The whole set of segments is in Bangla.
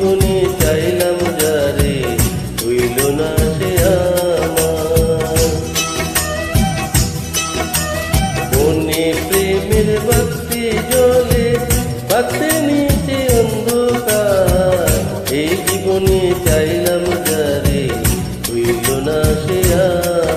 জীবনে চাইলাম যারে হইল না সে আমার। মনে প্রেমের বাতি জ্বলে বাতি নিচে অন্ধকার, এই জীবনে চাইলাম যারে হইল না সে আমার।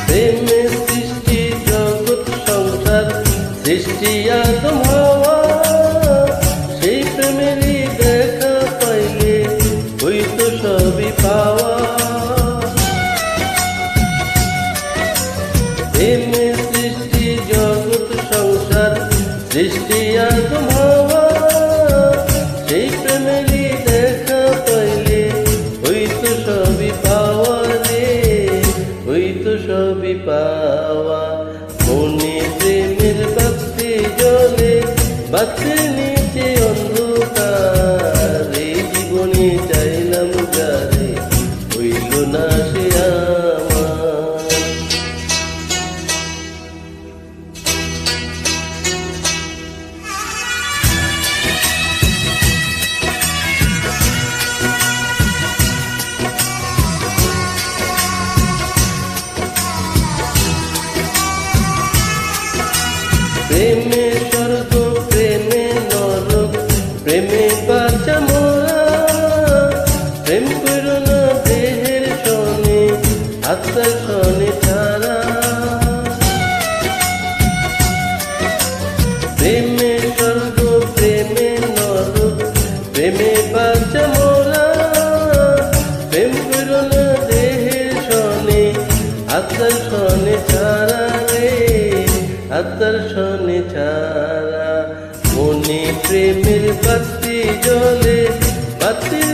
প্রেমে সৃষ্টি জগৎ সংসার, সৃষ্টি আদম হাওয়া, সেই প্রেমেরই দেখা পাইলে হইতো সবই পাওয়া। প্রেমে সৃষ্টি জগৎ সংসার, সৃষ্টি আদম হাওয়া, সেই প্রেমেরই দেখা পাইলে হইতো সবই পাওয়া রে, হইতো সবই পাওয়া। মনে প্রেমের বাতি জ্বলে বাতির নিচে অন্ধকার, এই জীবনে চাইলাম যারে হইল না সে আমার। প্রেমে স্বর্গ প্রেমে নরক, প্রেমে বাঁচা মোরা, প্রেম করো না দেহের সনে আত্মার সনে ছাড়া। প্রেমে স্বর্গ প্রেমে নরক, প্রেমে বাঁচা মোরা, প্রেম করো না দেহের সনে আত্মার সনে ছাড়া রে, আত্মার সনে ছাড়া। মনে প্রেমের বাতি জ্বলে বাতির